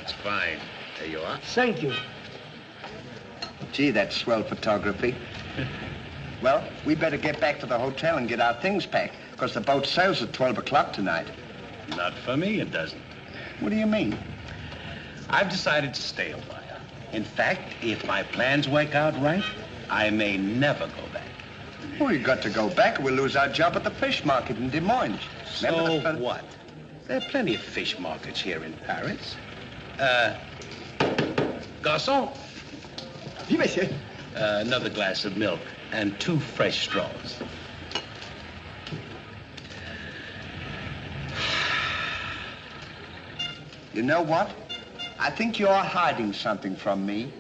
That's fine. There you are. Thank you. Gee, that's swell photography. Well, we better get back to the hotel and get our things packed, because the boat sails at 12 o'clock tonight. Not for me, it doesn't. What do you mean? I've decided to stay a while. In fact, if my plans work out right, I may never go back. Well, you got to go back or we'll lose our job at the fish market in Des Moines. So what? There are plenty of fish markets here in Paris. Garçon. Oui, monsieur. Another glass of milk and 2 fresh straws. You know what? I think you're hiding something from me.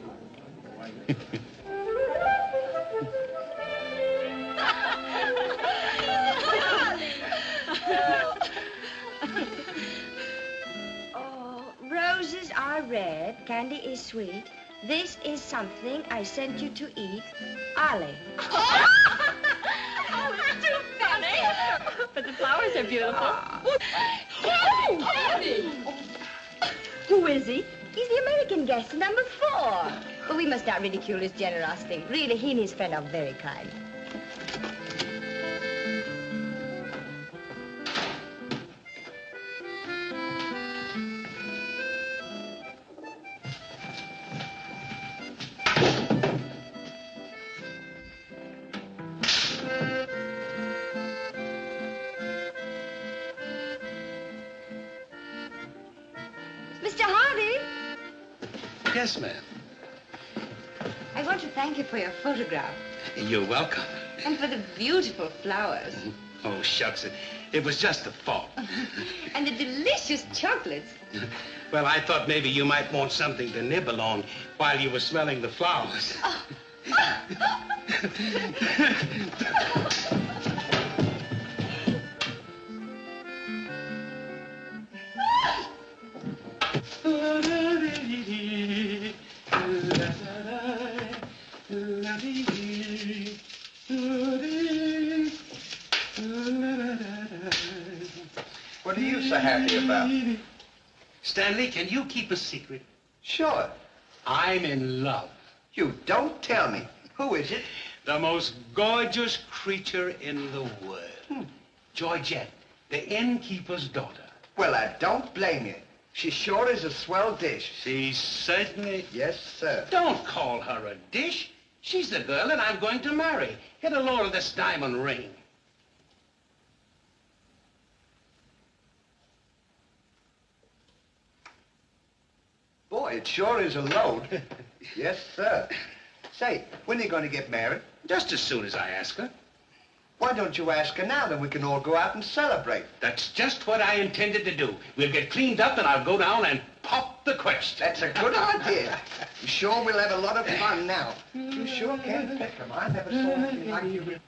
Oh, roses are red, candy is sweet. This is something I sent you to eat. Ali. Oh, it's too funny. But the flowers are beautiful. Candy! Who is he? He's the American guest, number 4. But we must not ridicule his generosity. Really, he and his friend are very kind. Mr. Hardy, Yes, ma'am. I want to thank you for your photograph You're welcome. and for the beautiful flowers Oh, shucks. It was just a thought. and the delicious chocolates. Well, I thought maybe you might want something to nibble on while you were smelling the flowers. What are you so happy about? Stanley, can you keep a secret? Sure. I'm in love. You don't tell me. Who is it? The most gorgeous creature in the world. Georgette, the innkeeper's daughter. Well, I don't blame you. She sure is a swell dish. She certainly... Yes, sir. Don't call her a dish. She's the girl that I'm going to marry. Get a load of this diamond ring. Boy, it sure is a load. Yes, sir. Say, when are you going to get married? Just as soon as I ask her. Why don't you ask her now, then we can all go out and celebrate? That's just what I intended to do. We'll get cleaned up and I'll go down and pop the question. That's a good idea. You sure we'll have a lot of fun now. You sure can pick 'em. I never saw anything like you.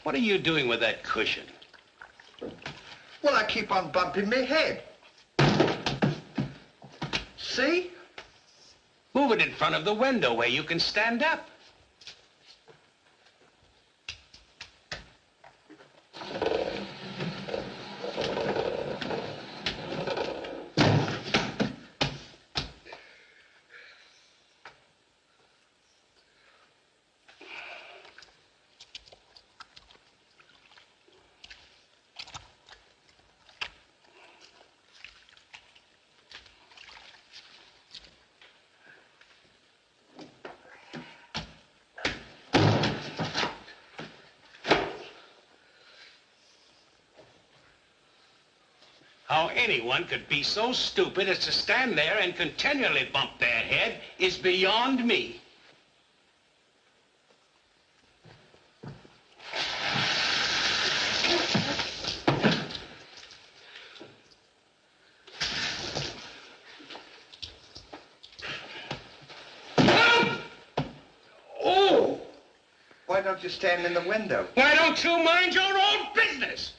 What are you doing with that cushion? Well, I keep on bumping my head. See? Move it in front of the window where you can stand up. How anyone could be so stupid as to stand there and continually bump their head is beyond me. don't you stand in the window? Why don't you mind your own business?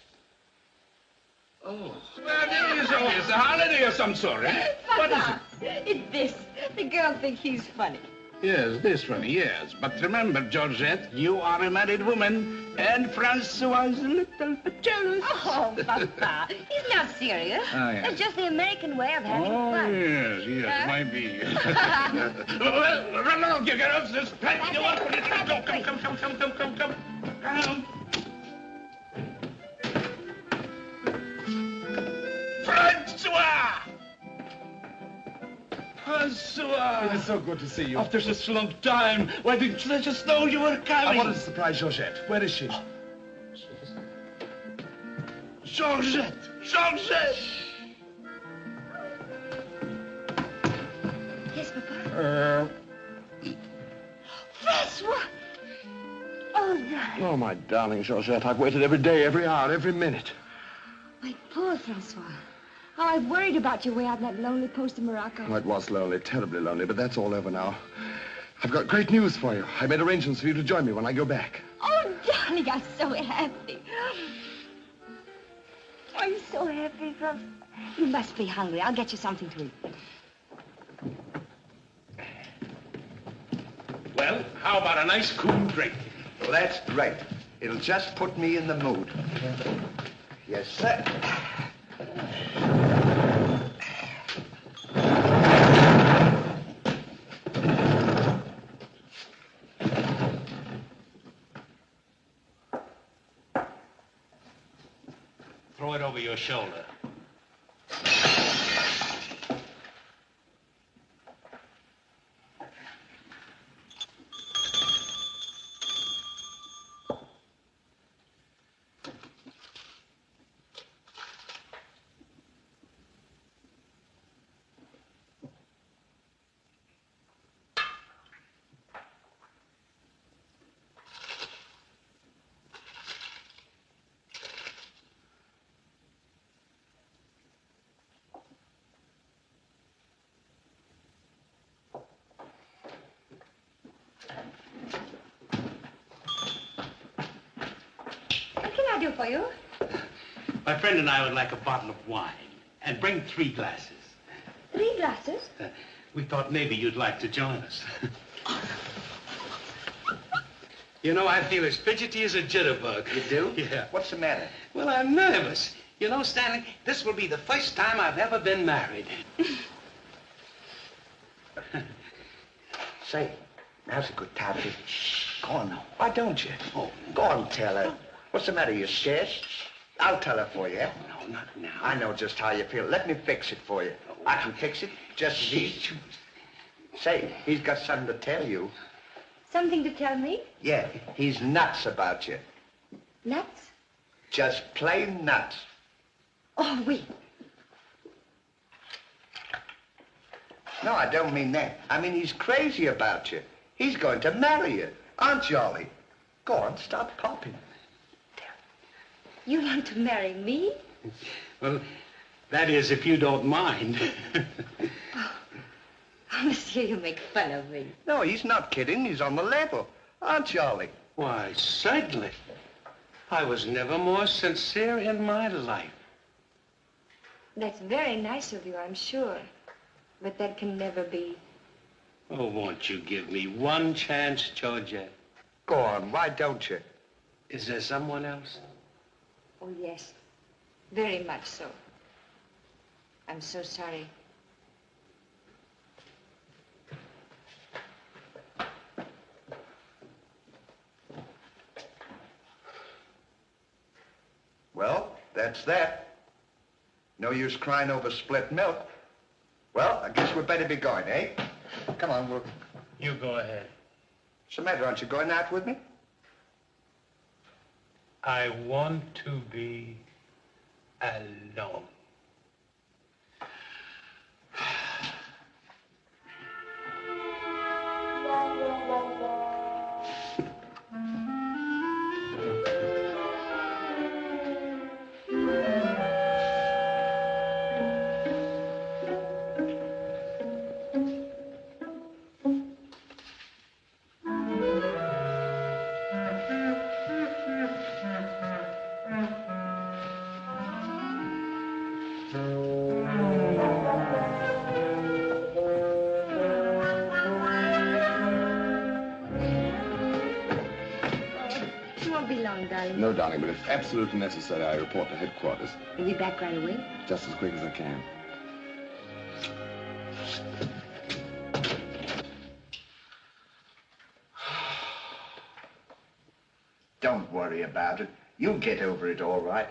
Oh. Well, it's a holiday of some sort, eh? What is it? It's this. The girl thinks he's funny. Yes, this funny, yes. But remember, Georgette, you are a married woman, and Francois is a little bit jealous. Oh, Papa, he's not serious. Oh, yes. That's just the American way of having Oh, fun. yes, might be. Well, run along, you girls. There's plenty to work with. Come. Francois! Francois! It is so good to see you. After such a long time, why didn't you let us know you were I coming? wanted to surprise Georgette. Where is she? Georgette! Yes, Papa. Francois! Oh, darling. Oh, my darling Georgette, I've waited every day, every hour, every minute. My poor Francois. How I worried about you way out in that lonely post in Morocco. Oh, it was lonely, terribly lonely, but that's all over now. I've got great news for you. I made arrangements for you to join me when I go back. Oh, darling, I'm so happy. I'm so happy, Francois. You must be hungry. I'll get you something to eat. Well, how about a nice cool drink? Well, that's great. It'll just put me in the mood. Yes, sir. Throw it over your shoulder. What can I do for you? My friend and I would like a bottle of wine. And bring 3 glasses. 3 glasses? We thought maybe you'd like to join us. You know, I feel as fidgety as a jitterbug. You do? Yeah. What's the matter? Well, I'm nervous. You know, Stanley, this will be the first time I've ever been married. Say, now's a good time to... Go on now. Why don't you? Oh, go on, tell her. What's the matter? You scared? I'll tell her for you. No, not now. I know just how you feel. Let me fix it for you. I can fix it just as easy. Say, he's got something to tell you. Something to tell me? Yeah, he's nuts about you. Nuts? Just plain nuts. Oh, oui. No, I don't mean that. I mean he's crazy about you. He's going to marry you. Aren't you, Ollie? Go on, stop popping. You want to marry me? Well, that is, if you don't mind. Oh, monsieur, you make fun of me. No, he's not kidding. He's on the level. Aren't you, Ollie? Why, certainly. I was never more sincere in my life. That's very nice of you, I'm sure. But that can never be. Oh, won't you give me one chance, Georgette? Go on, why don't you? Is there someone else? Oh, yes. Very much so. I'm so sorry. Well, that's that. No use crying over spilt milk. Well, I guess we'd better be going, eh? Come on, we'll... You go ahead. What's the matter? Aren't you going out with me? I want to be alone. long, darling. No, darling, but if absolutely necessary, I report to headquarters. You'll be back right away? Just as quick as I can. Don't worry about it. You'll get over it all right.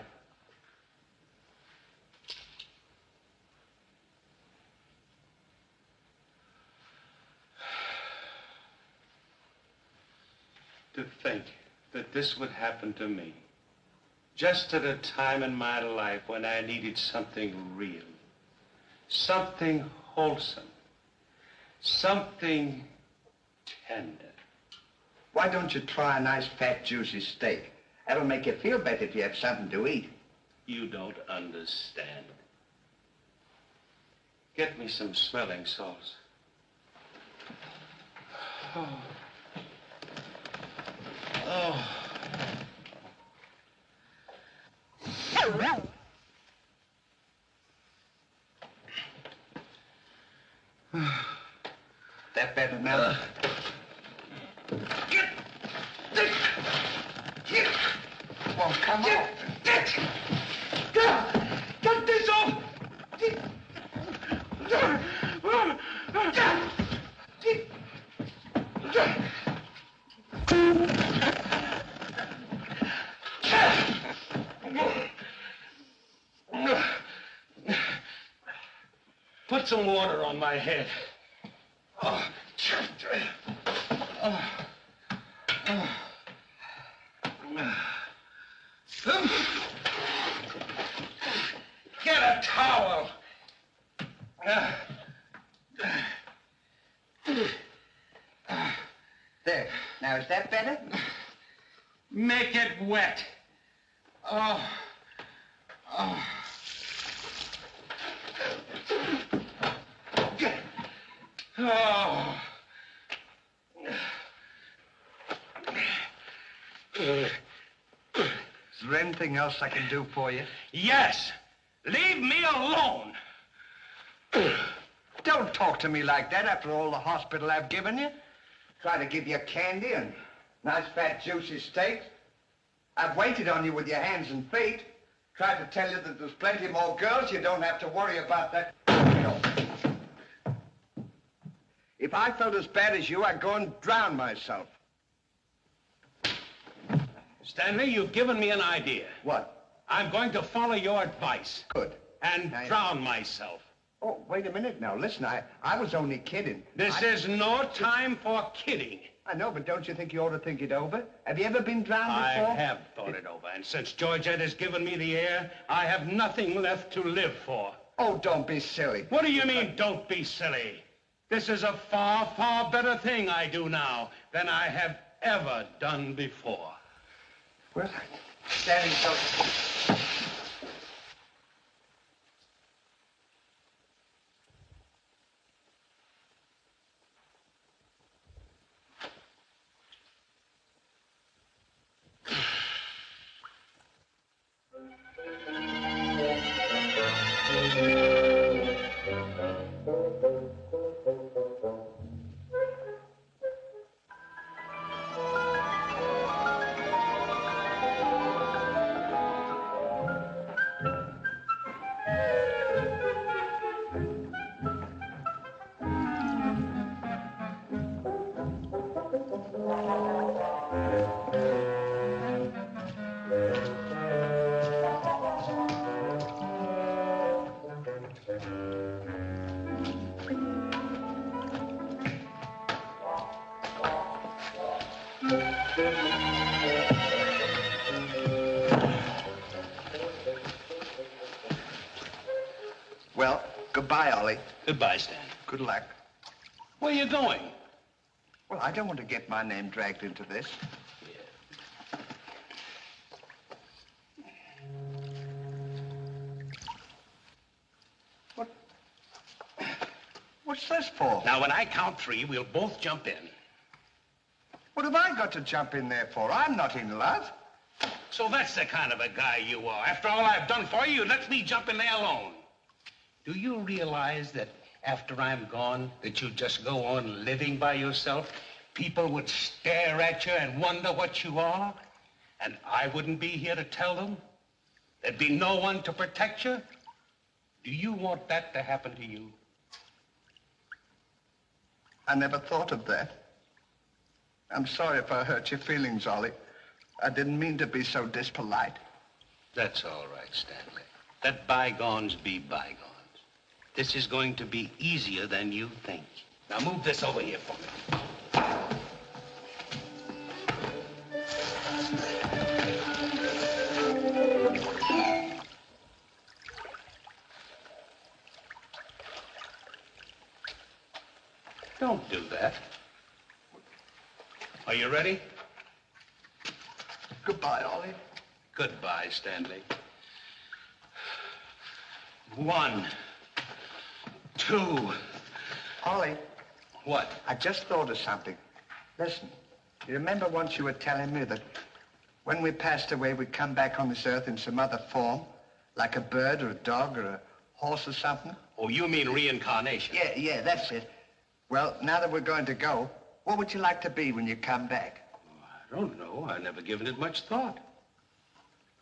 To think that this would happen to me, just at a time in my life when I needed something real, something wholesome, something tender. Why don't you try a nice, fat, juicy steak? That'll make you feel better if you have something to eat. You don't understand. Get me some smelling salts. Oh. Oh. That better now? Well, come on. Get this off! Put some water on my head. Oh. Get a towel. There. Now, is that better? Make it wet. Oh. Oh. Oh. Is there anything else I can do for you? Yes. Leave me alone. Don't talk to me like that after all the hospital I've given you. Try to give you candy and nice, fat, juicy steaks. I've waited on you with your hands and feet. Tried to tell you that there's plenty more girls. You don't have to worry about that. If I felt as bad as you, I'd go and drown myself. Stanley, you've given me an idea. What? I'm going to follow your advice. Good. And drown myself. Oh, wait a minute now. Listen, I was only kidding. This is no time for kidding. I know, but don't you think you ought to think it over? Have you ever been drowned before? I have thought it over, and since Georgette has given me the air, I have nothing left to live for. Oh, don't be silly. What do you mean, don't be silly? This is a far, far better thing I do now than I have ever done before. Well, standing so... Well, goodbye, Ollie. Goodbye, Stan. Good luck. Where are you going? Well, I don't want to get my name dragged into this. What's this for? Now, when I count 3, we'll both jump in. What have I got to jump in there for? I'm not in love. So that's the kind of a guy you are. After all I've done for you, let me jump in there alone. Do you realize that after I'm gone, that you just go on living by yourself? People would stare at you and wonder what you are. And I wouldn't be here to tell them? There'd be no one to protect you? Do you want that to happen to you? I never thought of that. I'm sorry if I hurt your feelings, Ollie. I didn't mean to be so dispolite. That's all right, Stanley. Let bygones be bygones. This is going to be easier than you think. Now move this over here for me. Don't do that. Are you ready? Goodbye, Ollie. Goodbye, Stanley. 1, 2. Ollie, What? I just thought of something. Listen, you remember once you were telling me that when we passed away, we'd come back on this earth in some other form, like a bird or a dog or a horse or something? Oh, you mean reincarnation? Yeah, that's it. Well, now that we're going to go, what would you like to be when you come back? I don't know. I've never given it much thought.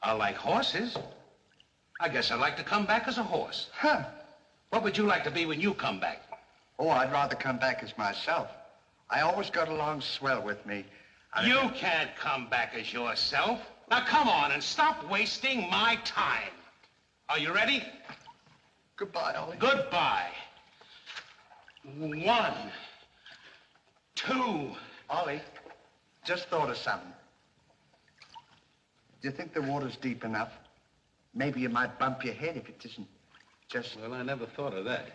I like horses. I guess I'd like to come back as a horse. Huh. What would you like to be when you come back? Oh, I'd rather come back as myself. I always got along swell with me. You can't come back as yourself. Now, come on and stop wasting my time. Are you ready? Goodbye, Ollie. Goodbye. 1, 2. Ollie, just thought of something. Do you think the water's deep enough? Maybe you might bump your head if it isn't just... Well, I never thought of that.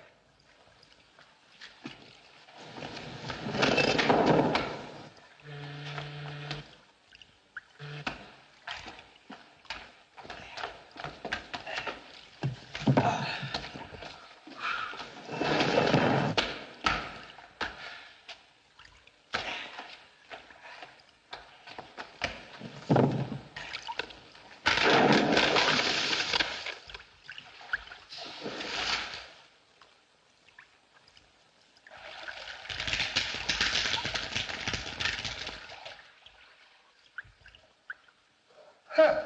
Huh.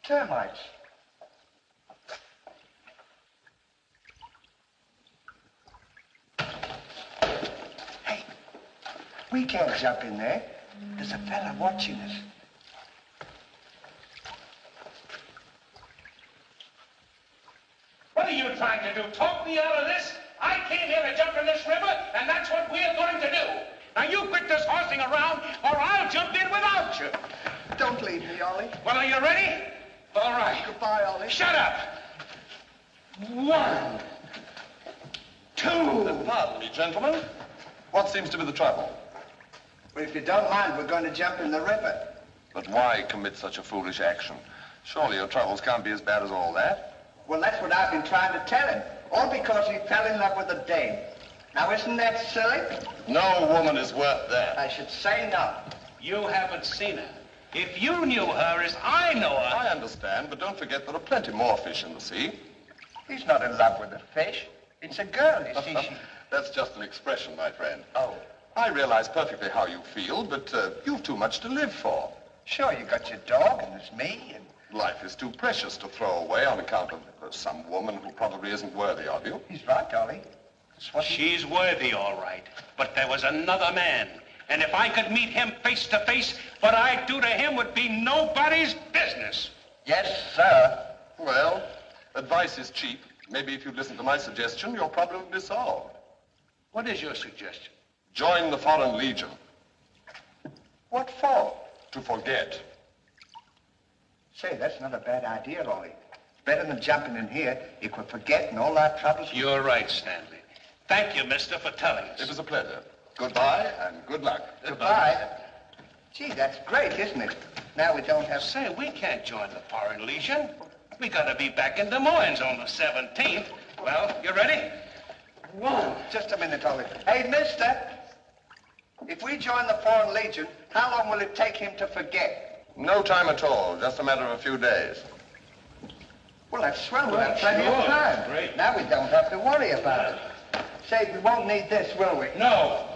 Termites. Hey, we can't jump in there. There's a fella watching us. What are you trying to do? Talk me out of this? I came here to jump in this river, and that's what we're going to do. Now, you quit this horsing around, or I'll jump in without you. Don't leave me, Ollie. Well, are you ready? All right. Goodbye, Ollie. Shut up. 1, 2. Pardon me, gentlemen. What seems to be the trouble? Well, if you don't mind, we're going to jump in the river. But why commit such a foolish action? Surely your troubles can't be as bad as all that. Well, that's what I've been trying to tell him. All because he fell in love with a dame. Now, isn't that silly? No woman is worth that. I should say not. You haven't seen her. If you knew her as I know her... I understand, but don't forget there are plenty more fish in the sea. He's not in love with a fish. It's a girl, you see. That's just an expression, my friend. Oh, I realize perfectly how you feel, but you've too much to live for. sure, you got your dog, and there's me, and... Life is too precious to throw away on account of some woman who probably isn't worthy of you. He's right, Ollie. That's what She's worthy, all right. But there was another man. And if I could meet him face to face, what I'd do to him would be nobody's business. Yes, sir. Well, advice is cheap. Maybe if you'd listen to my suggestion, your problem would be solved. What is your suggestion? Join the Foreign Legion. What for? To forget. Say, that's not a bad idea, Ollie. It's better than jumping in here. You could forget and all our troubles. You're right, Stanley. Thank you, mister, for telling us. It was a pleasure. Goodbye and good luck. Goodbye. Gee, that's great, isn't it? Now we don't have... Say, we can't join the Foreign Legion. We gotta be back in Des Moines on the 17th. Well, you ready? 1. Just a minute, Ollie. Hey, mister. If we join the Foreign Legion, how long will it take him to forget? No time at all. Just a matter of a few days. Well, that's swell. We'll have plenty of time. Great. Now we don't have to worry about it. Say, we won't need this, will we? No.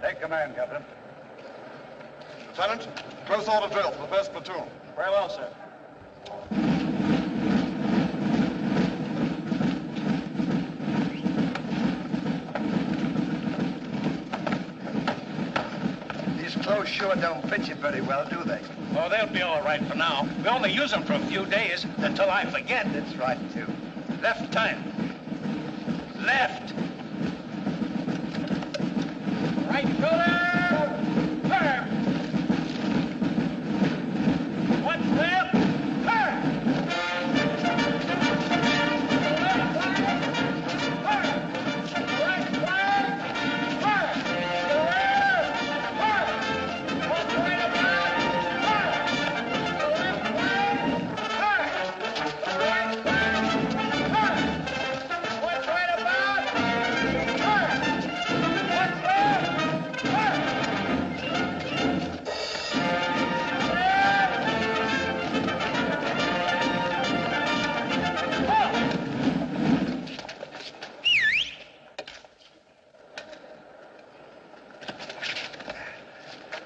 Take command, Captain. Lieutenant, close order drill for the first platoon. Very well, sir. These clothes sure don't fit you very well, do they? Oh, they'll be all right for now. We only use them for a few days until I forget. That's right, too. Left time. Left. Right shoulder. Turn. One left. Turn. Left fire. Turn. Right fire. Turn. Left. Turn. One right about. Turn. Left fire. Turn. Right fire. Turn. One right about. Turn. One left. Turn.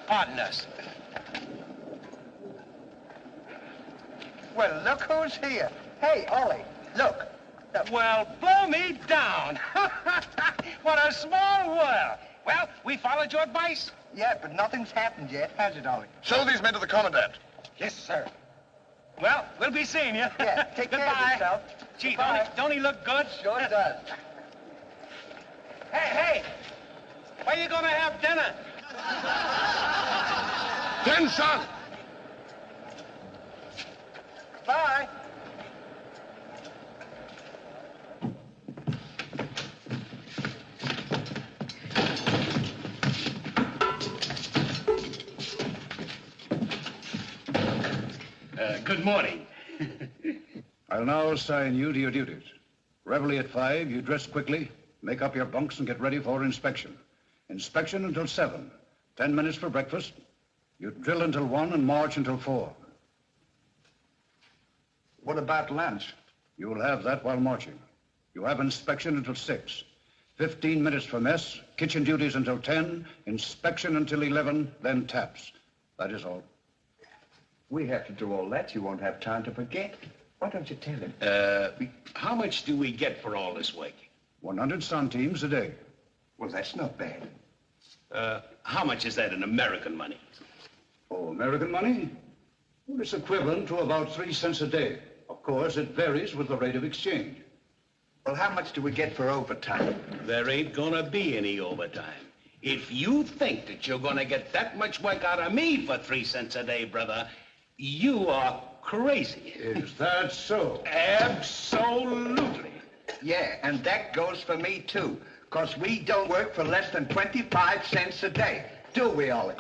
Pardon us. Well, look who's here. Hey, Ollie, look. Well, blow me down. What a small world. Well, we followed your advice. Yeah, but nothing's happened yet, has it, Ollie? Show these men to the commandant. Yes, sir. Well, we'll be seeing you. Yeah, take care of yourself. Gee, Goodbye. don't he look good? Sure does. Hey, where you gonna have dinner? Attention! Bye. Good morning. I'll now assign you to your duties. Reveille at 5, you dress quickly, make up your bunks and get ready for inspection. Inspection until 7. 10 minutes for breakfast. You drill until 1 and march until 4. What about lunch? You'll have that while marching. You have inspection until 6. 15 minutes for mess, kitchen duties until 10, inspection until 11, then taps. That is all. We have to do all that. You won't have time to forget. Why don't you tell him? How much do we get for all this work? 100 centimes a day. Well, that's not bad. How much is that in American money? Oh, American money? Well, it's equivalent to about 3 cents a day. Of course, it varies with the rate of exchange. Well, how much do we get for overtime? There ain't gonna be any overtime. If you think that you're gonna get that much work out of me for 3 cents a day, brother, you are crazy. Is that so? Absolutely. Yeah, and that goes for me, too. Because we don't work for less than 25 cents a day. Do we, Ollie?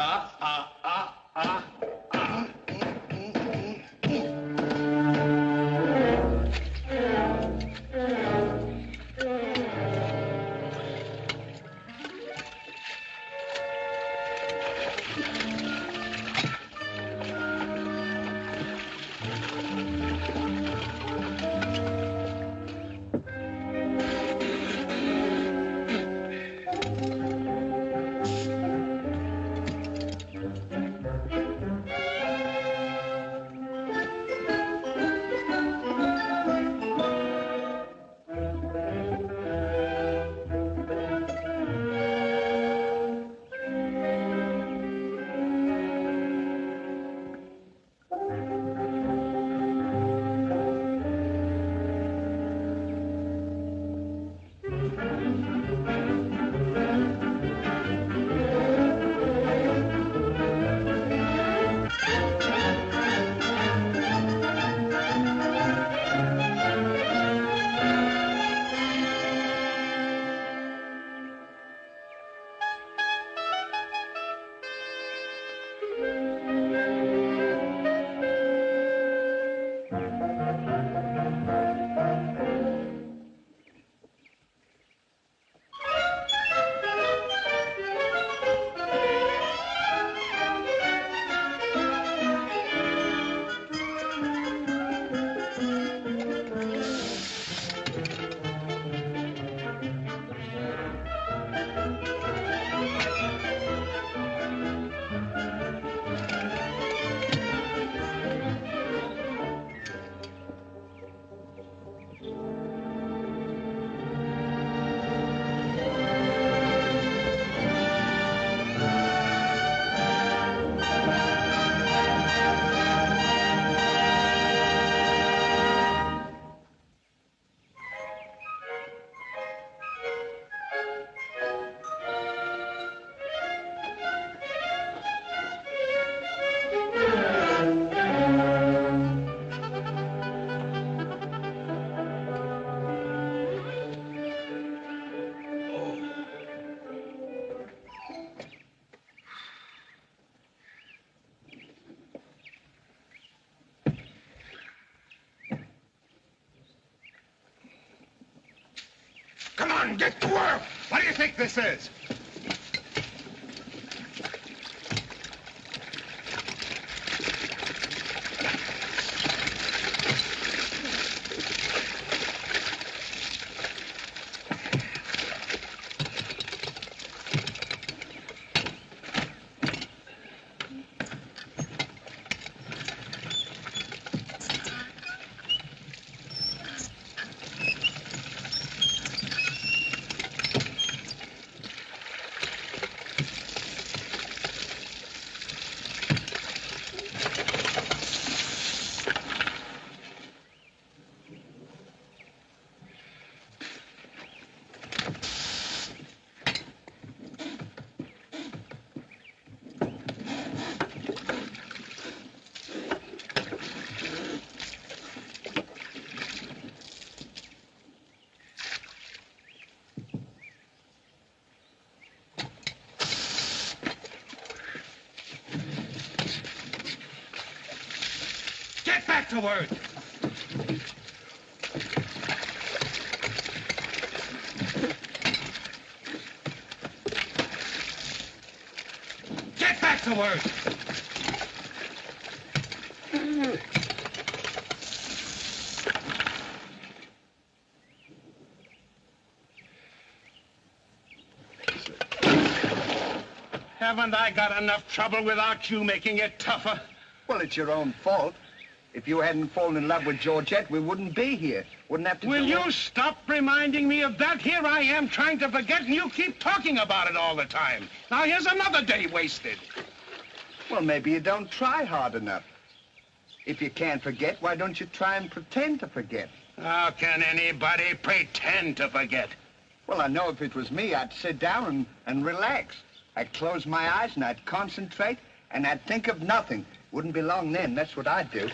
on, get to work. What do you think this is? Get back to work. Get back to work. Haven't I got enough trouble without you making it tougher? Well, it's your own fault. If you hadn't fallen in love with Georgette, we wouldn't be here. Wouldn't have to Will do you all- stop reminding me of that? Here I am trying to forget, and you keep talking about it all the time. Now, here's another day wasted. Well, maybe you don't try hard enough. If you can't forget, why don't you try and pretend to forget? How can anybody pretend to forget? Well, I know if it was me, I'd sit down and relax. I'd close my eyes and I'd concentrate and I'd think of nothing. Wouldn't be long then. That's what I'd do.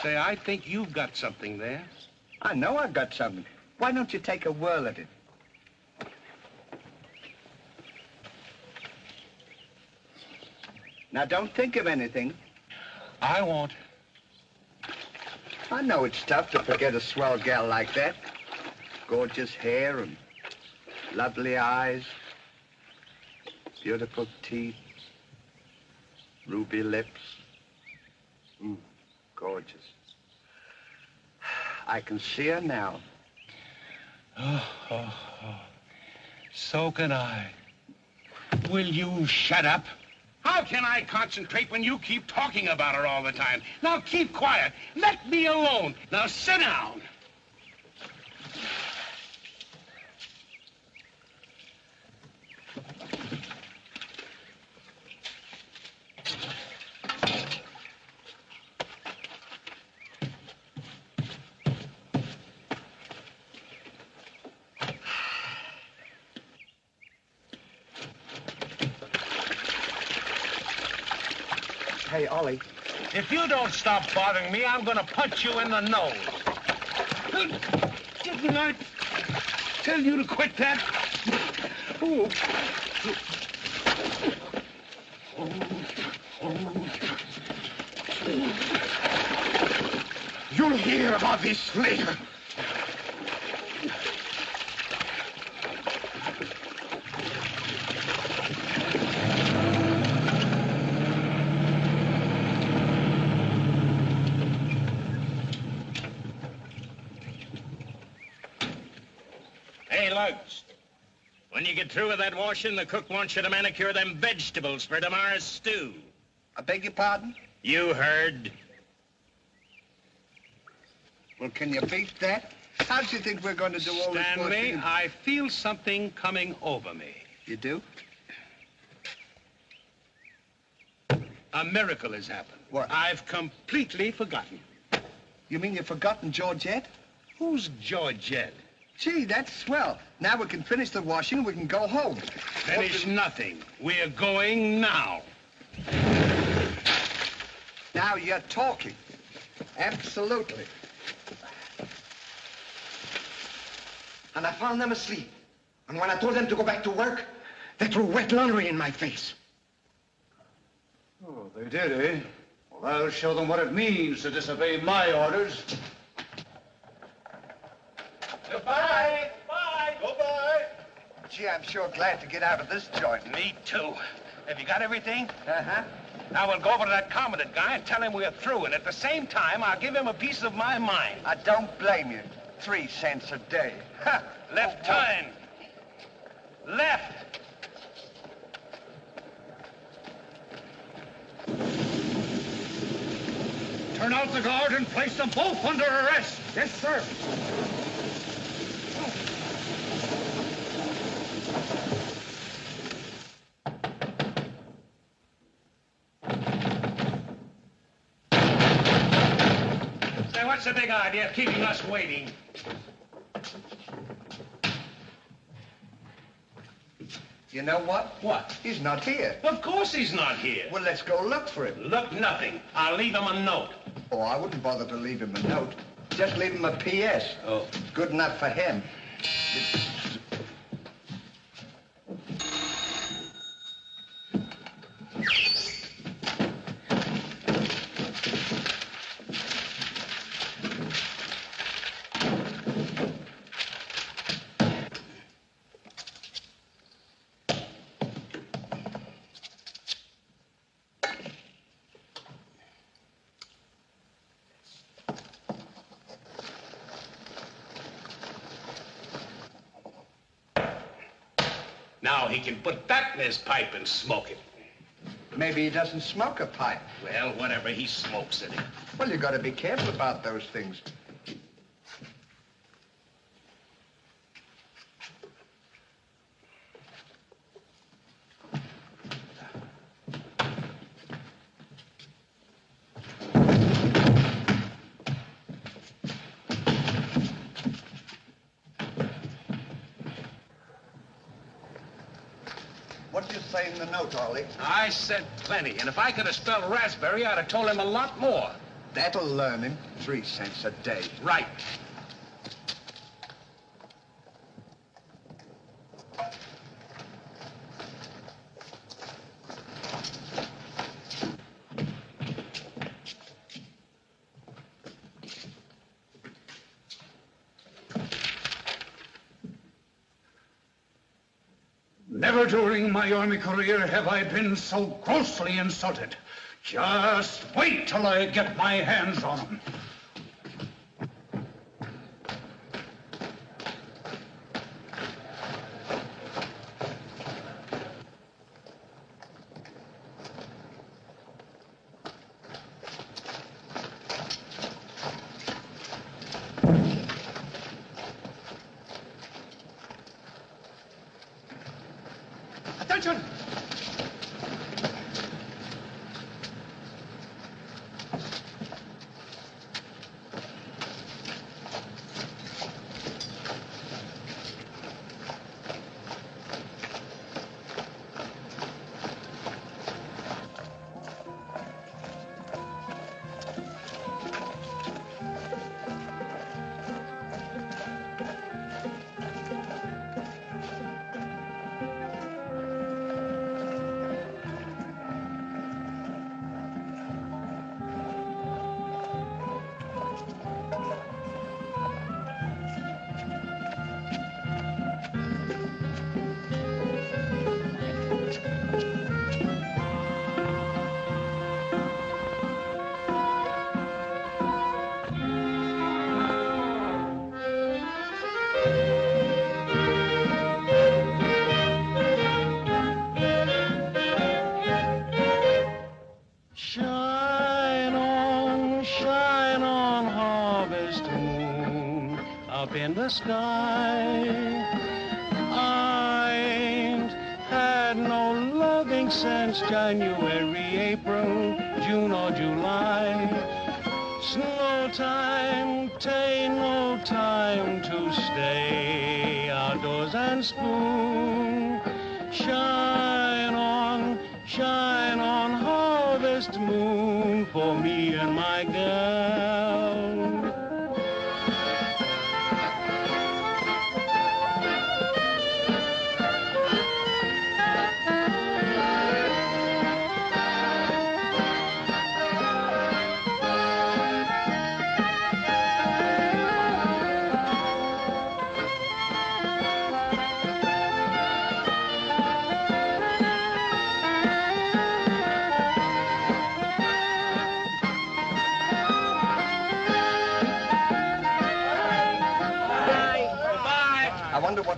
Say, I think you've got something there. I know I've got something. Why don't you take a whirl at it? Now, don't think of anything. I won't. I know it's tough to forget a swell gal like that. Gorgeous hair and lovely eyes, beautiful teeth, ruby lips. Gorgeous. I can see her now. So can I. Will you shut up? How can I concentrate when you keep talking about her all the time? Now keep quiet. Let me alone. Now sit down. Hey, Ollie. If you don't stop bothering me, I'm gonna punch you in the nose. Didn't I tell you to quit that? Oh. You'll hear about this later. Hey, Lugs. When you get through with that washing, the cook wants you to manicure them vegetables for tomorrow's stew. I beg your pardon? You heard. Well, can you beat that? How do you think we're going to do all this Stanley, washing? I feel something coming over me. You do? A miracle has happened. What? I've completely forgotten. You mean you've forgotten Georgette? Who's Georgette? Gee, that's swell. Now we can finish the washing and we can go home. Finish nothing. We're going now. Now you're talking. Absolutely. And I found them asleep. And when I told them to go back to work, they threw wet laundry in my face. Oh, they did, eh? Well, I'll show them what it means to disobey my orders. Goodbye. Bye. Goodbye. Gee, I'm sure glad to get out of this joint. Me too. Have you got everything? Uh-huh. Now we'll go over to that commandant guy and tell him we're through, and at the same time, I'll give him a piece of my mind. I don't blame you. 3 cents a day. Ha! Left turn. Left. Turn out the guard and place them both under arrest. Yes, sir. Say, what's the big idea of keeping us waiting? You know what? What? He's not here. Of course he's not here. Well, let's go look for him. Look, nothing. I'll leave him a note. Oh, I wouldn't bother to leave him a note. Just leave him a P.S. Oh. Good enough for him. Now he can put that in his pipe and smoke it. Maybe he doesn't smoke a pipe. Well, whatever, he smokes it. Well, you got to be careful about those things. What did you say in the note, Ollie? I said plenty, and if I could have spelled raspberry, I'd have told him a lot more. That'll learn him. 3 cents a day. Right. Never during my army career have I been so grossly insulted. Just wait till I get my hands on him. Attention! Shine on, harvest moon, up in the sky. I ain't had no loving since January, April, June or July. Snow time, tain't no time to stay outdoors and spoon. Shine on, harvest moon, for me and my gal.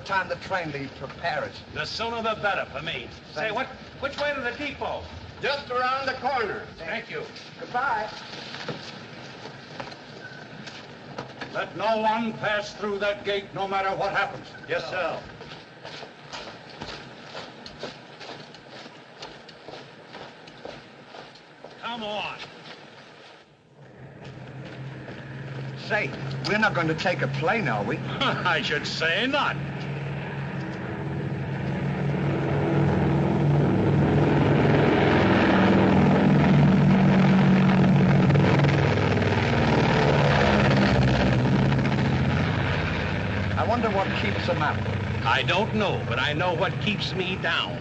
time the train leaves for Paris? The sooner the better for me. Say, which way to the depot? Just around the corner. Thank you. Goodbye. Let no one pass through that gate, no matter what happens. Yes, sir. Come on. Say, we're not going to take a plane, are we? I should say not. I wonder what keeps them up. I don't know, but I know what keeps me down.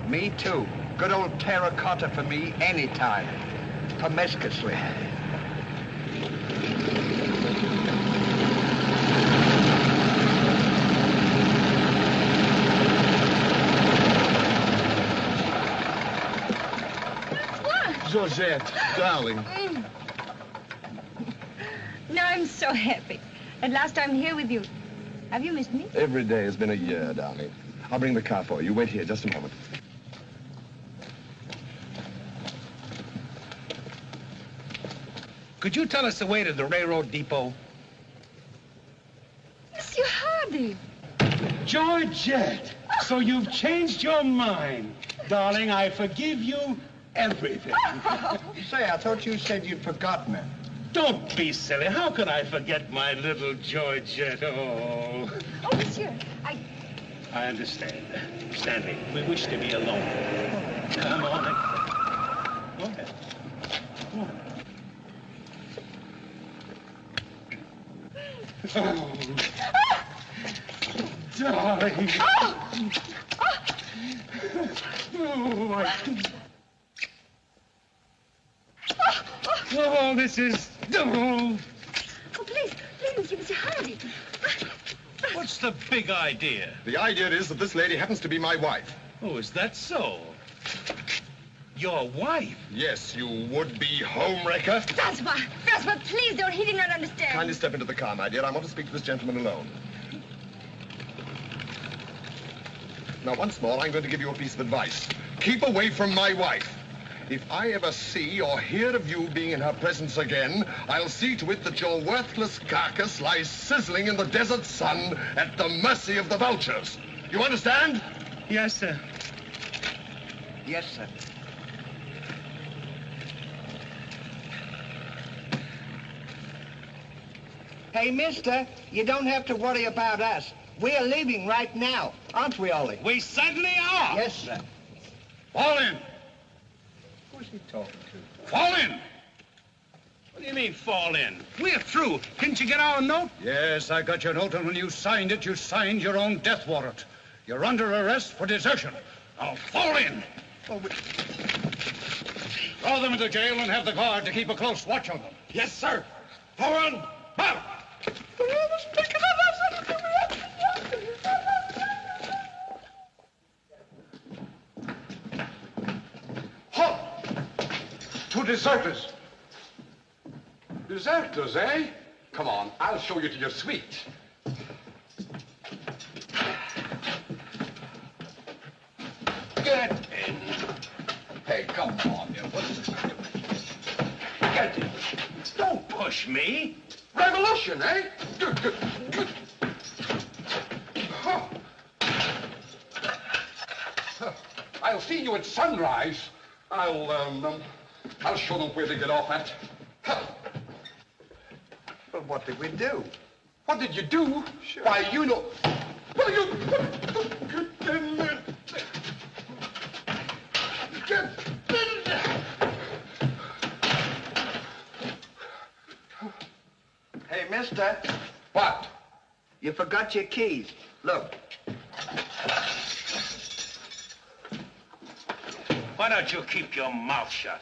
Me too. Good old terracotta for me anytime. Promiscuously. Georgette, darling. Now I'm so happy. At last I'm here with you. Have you missed me? Every day has been a year, darling. I'll bring the car for you. Wait here just a moment. Could you tell us the way to the railroad depot? Monsieur Hardy. Georgette, so you've changed your mind. Darling, I forgive you everything. Say, I thought you said you'd forgotten her. Don't be silly. How could I forget my little Georgette? Oh. Oh, monsieur, I understand. Stanley, we wish to be alone. Come on. Go ahead. Come on. Oh. Darling. Oh, this is... Oh. Oh, please, Monsieur Hardy. What's the big idea? The idea is that this lady happens to be my wife. Oh, is that so? Your wife? Yes, you would-be homewrecker. Francois, please don't. He did not understand. Kindly step into the car, my dear. I want to speak to this gentleman alone. Now, once more, I'm going to give you a piece of advice. Keep away from my wife. If I ever see or hear of you being in her presence again, I'll see to it that your worthless carcass lies sizzling in the desert sun at the mercy of the vultures. You understand? Yes, sir. Yes, sir. Hey, mister, you don't have to worry about us. We're leaving right now, aren't we, Ollie? We certainly are. Yes, sir. Fall in. Who's he talking to? Fall in. What do you mean, fall in? We're through. Didn't you get our note? Yes, I got your note, and when you signed it, you signed your own death warrant. You're under arrest for desertion. Now, fall in. Oh, Throw them into jail and have the guard to keep a close watch on them. Yes, sir. Forward. Out. Halt! Two deserters. Deserters, eh? Come on, I'll show you to your suite. Get in. Hey, come on, you. What's this? Get in. Don't push me. Revolution, eh? Good, good, good. Huh. Huh. I'll see you at sunrise. I'll show them where they get off at. Huh. well, what did we do? What did you do? Sure. Why, you know... Well, you... Hey, mister, What? you forgot your keys. Look. Why don't you keep your mouth shut?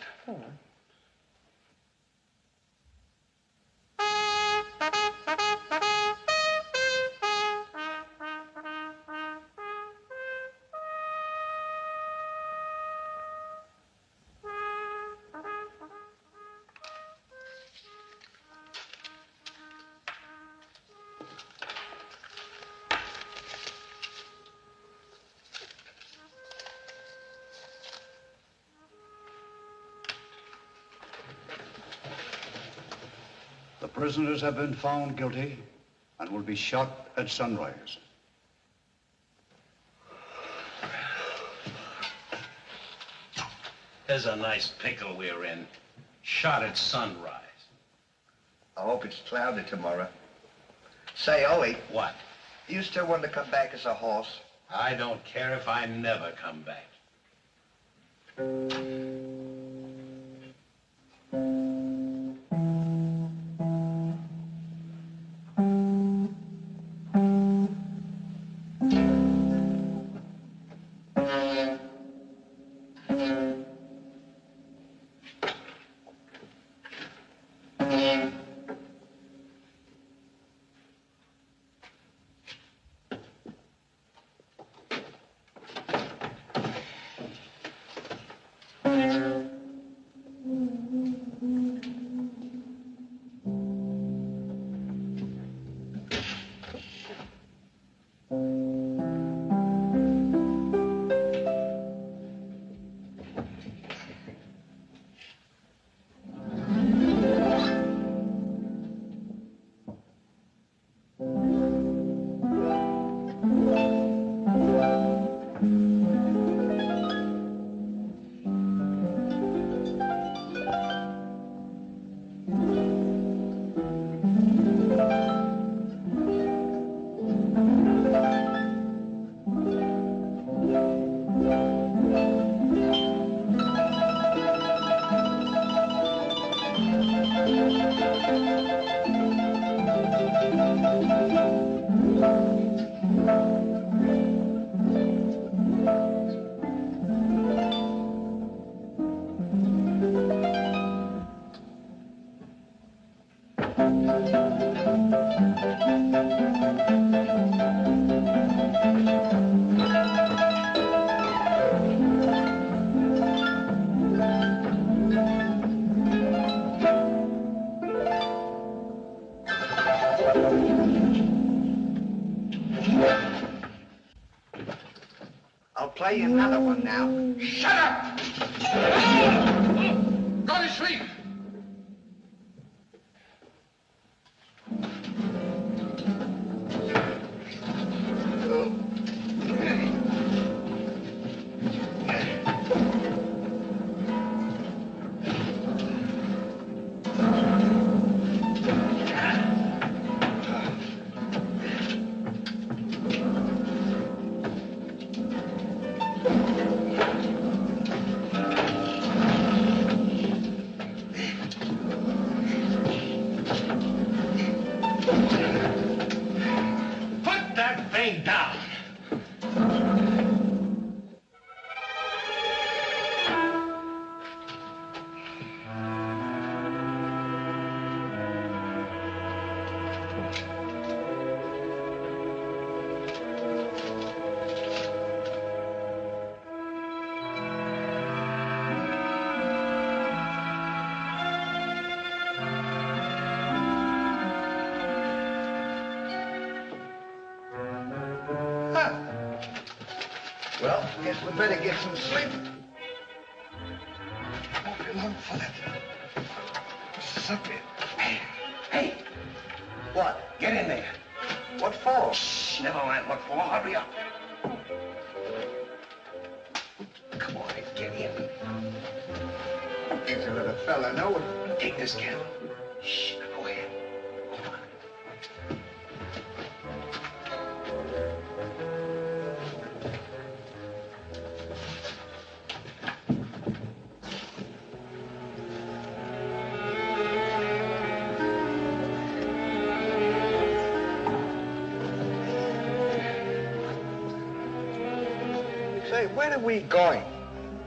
prisoners have been found guilty and will be shot at sunrise. There's a nice pickle we're in. Shot at sunrise. I hope it's cloudy tomorrow. Say, Ollie. What? You still want to come back as a horse? I don't care if I never come back. I'll play you another one now. Shut up! Go to sleep! Put that thing down. Well, guess we better get some sleep. Won't be long for that. What's up here? Hey, What? get in there. What for? Shh, never mind what for. Hurry up. Come on, get in. Ain't a little fella, no? Take this candle. Shh, go ahead. Say, where are we going?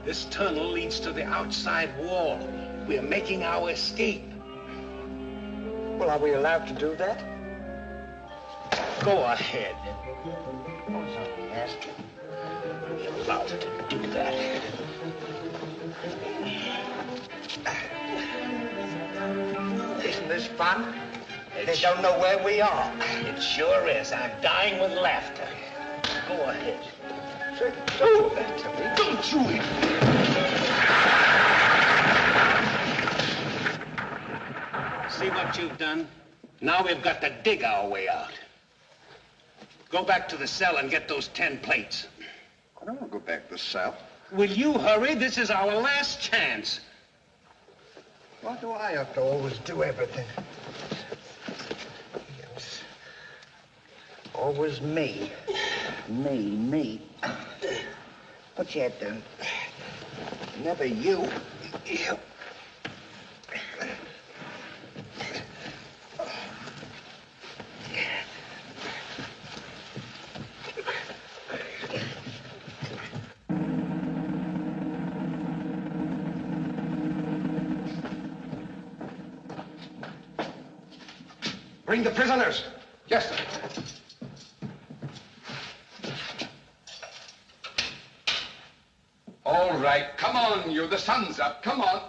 This tunnel leads to the outside wall. We're making our escape. Well, are we allowed to do that? Go ahead. Asking. You're allowed to do that. Isn't this fun? They don't know where we are. It sure is. I'm dying with laughter. Go ahead. Say, don't do that to me. Don't you hit me. See what you've done? Now we've got to dig our way out. Go back to the cell and get those 10 plates. I don't want to go back to the cell. Will you hurry? This is our last chance. Why do I have to always do everything? Yes. Always me. Me. What's you doing? Never you. You. Bring the prisoners. Yes, sir. All right, come on, you. The sun's up. Come on.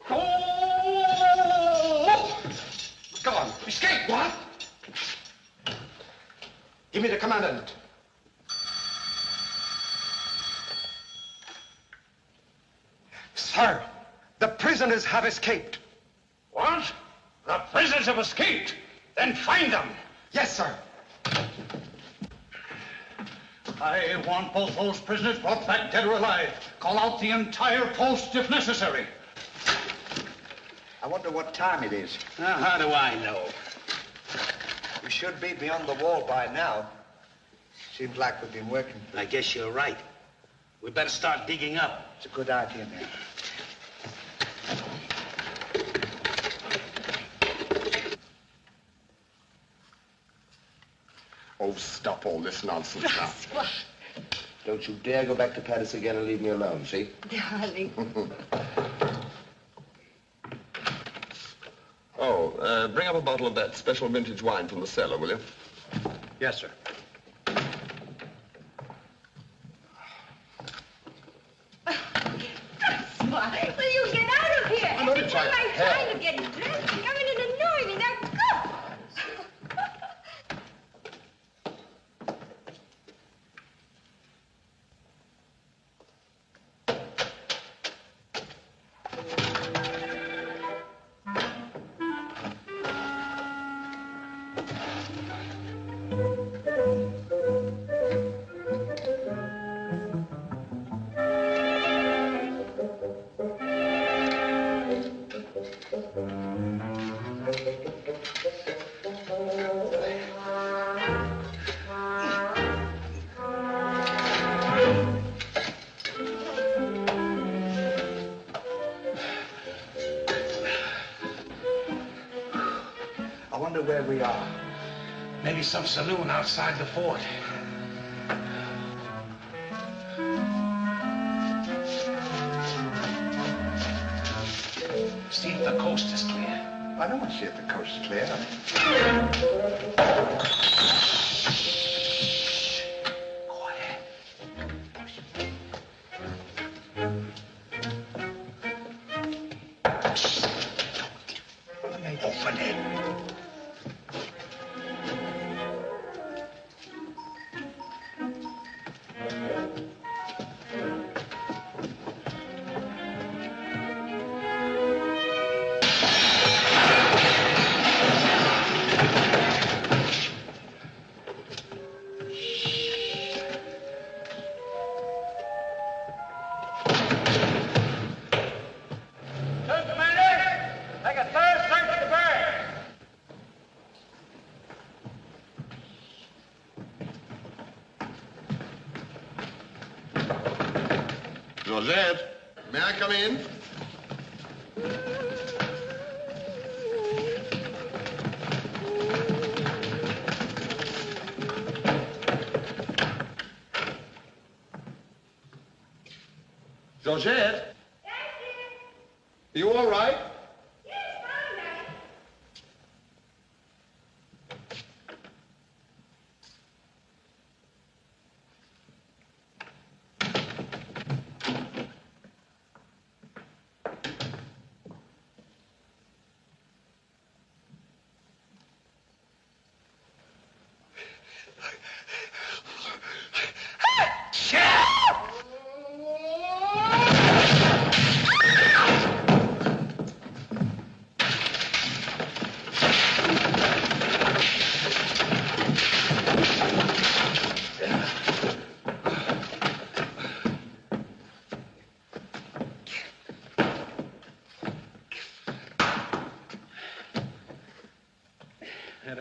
Oh! Come on. Escape. What? Give me the commandant. Sir, the prisoners have escaped. What? The prisoners have escaped. Then find them. Yes, sir. I want both those prisoners brought back dead or alive. Call out the entire post if necessary. I wonder what time it is. Now, how do I know? We should be beyond the wall by now. Seems like we've been working. I guess you're right. We better start digging up. It's a good idea, man. Oh, stop all this nonsense now. Don't you dare go back to Paris again and leave me alone, see? Darling. Bring up a bottle of that special vintage wine from the cellar, will you? Yes, sir. Smart. Will you get out of here? I'm only It's trying not to my help. time to get dressed. Come in and annoy me. Now go. I wonder where we are. Maybe some saloon outside the fort. See if the coast is clear. I don't want to see if the coast is clear. Quiet. Open it. Georgette, may I come in? Georgette? You all right?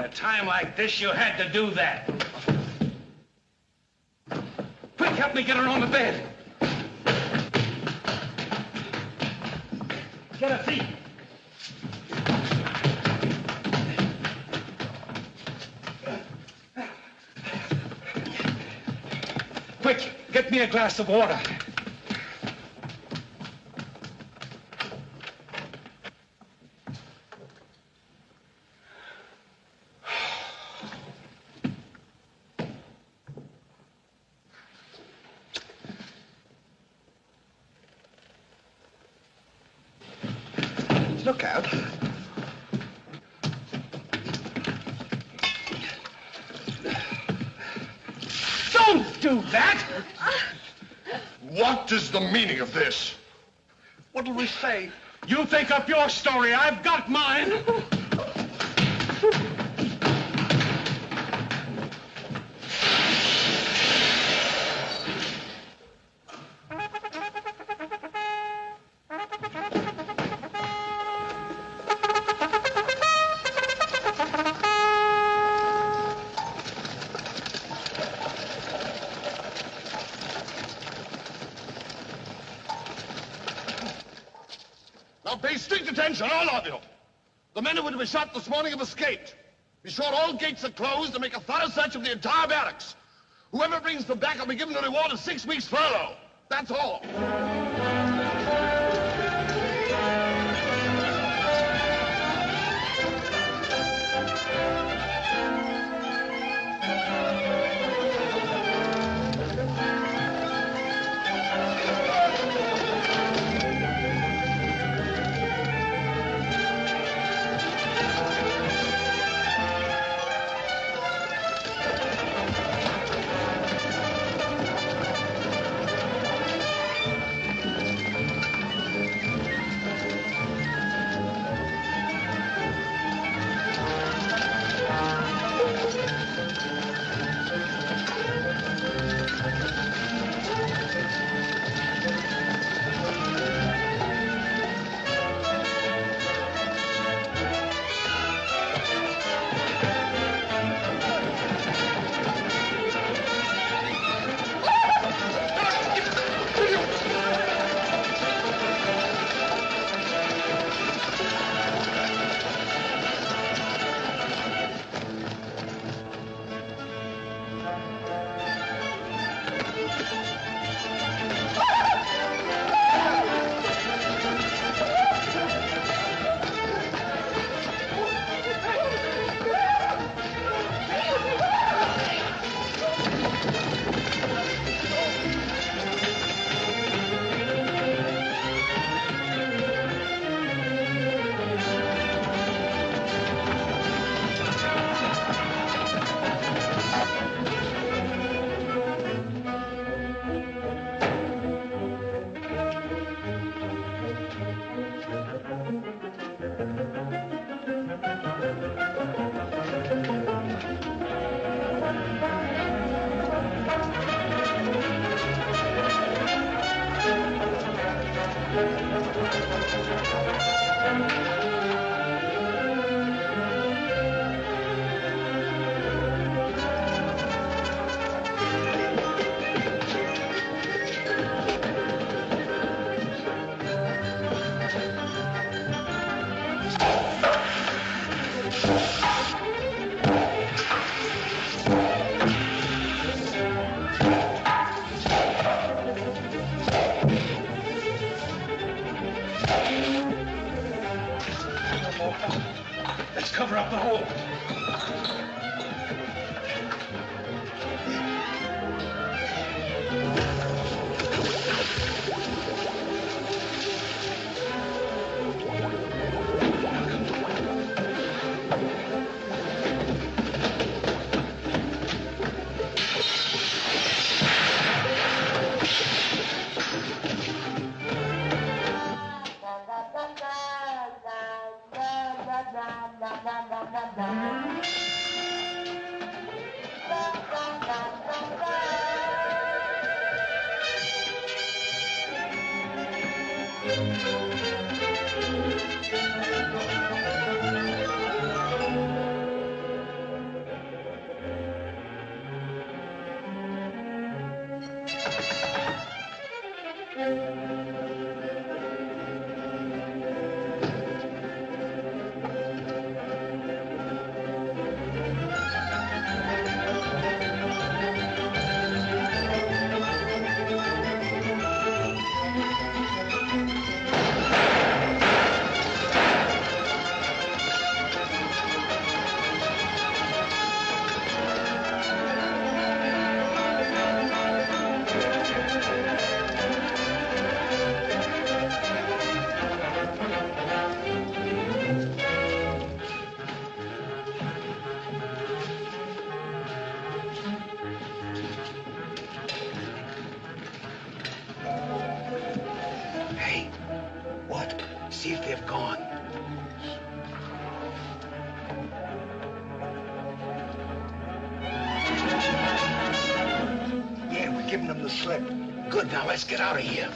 a time like this, you had to do that. Quick, help me get her on the bed. Get her feet. Quick, get me a glass of water. Look out. Don't do that! What is the meaning of this? What'll we say? You think up your story. I've got mine. Now pay strict attention, all of you. The men who were to be shot this morning have escaped. Be sure all gates are closed and make a thorough search of the entire barracks. Whoever brings them back will be given a reward of 6 weeks' furlough. That's all. Let's cover up the hole. See if they've gone. Yeah, we're giving them the slip. Good, now let's get out of here.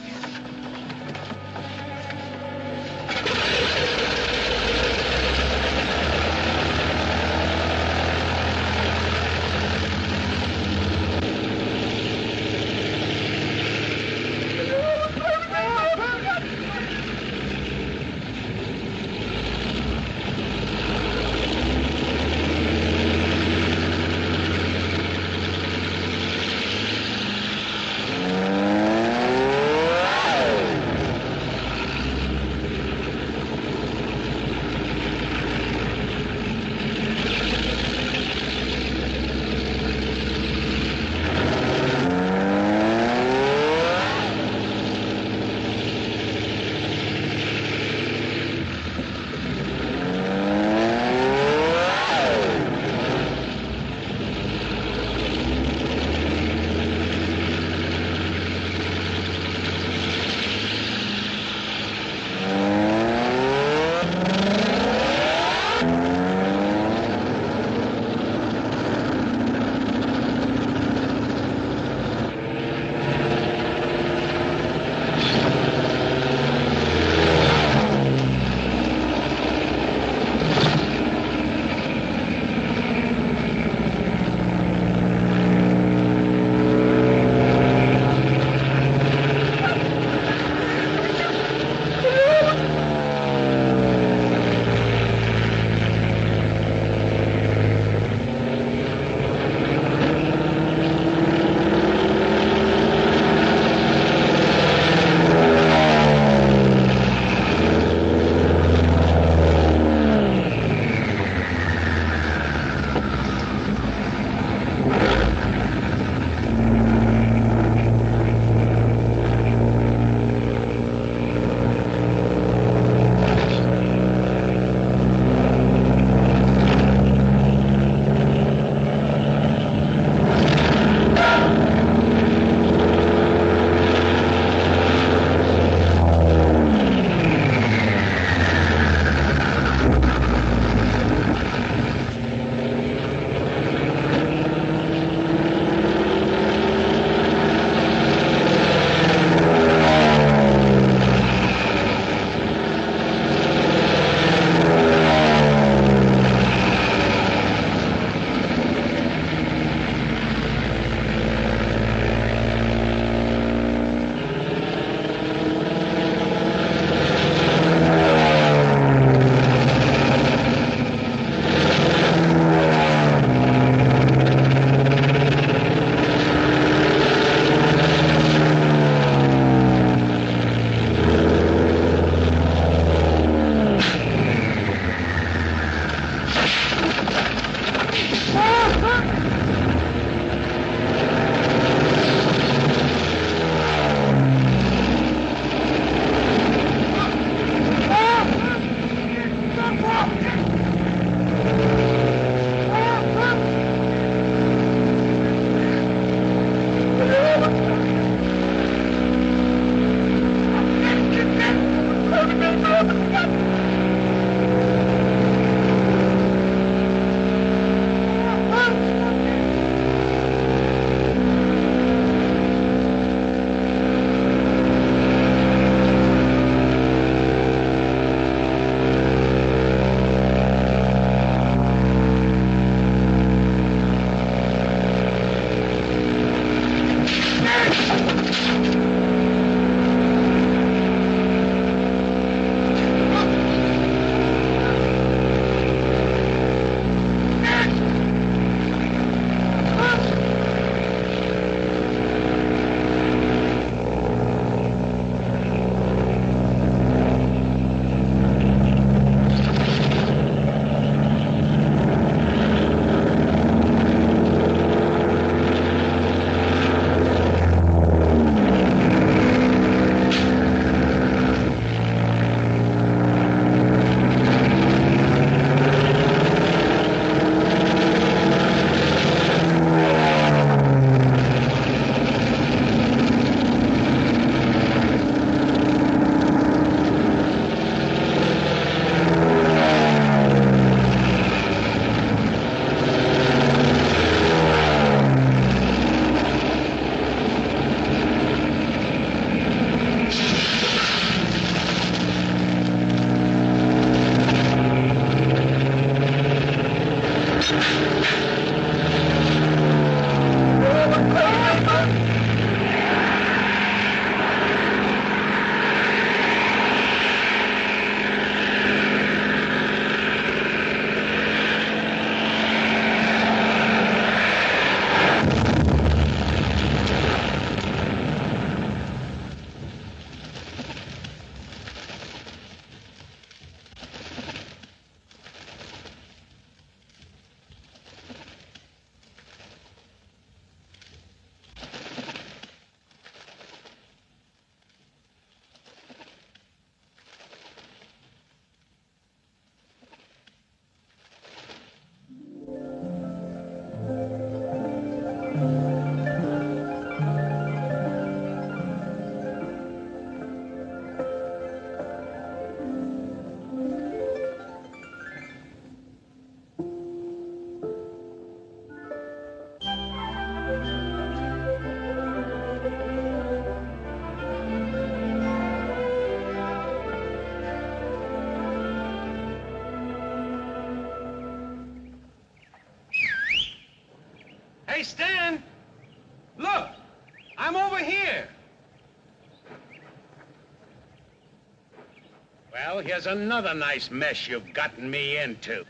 Well, here's another nice mess you've gotten me into.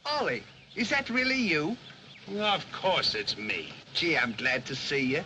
Ollie, is that really you? Of course it's me. Gee, I'm glad to see you.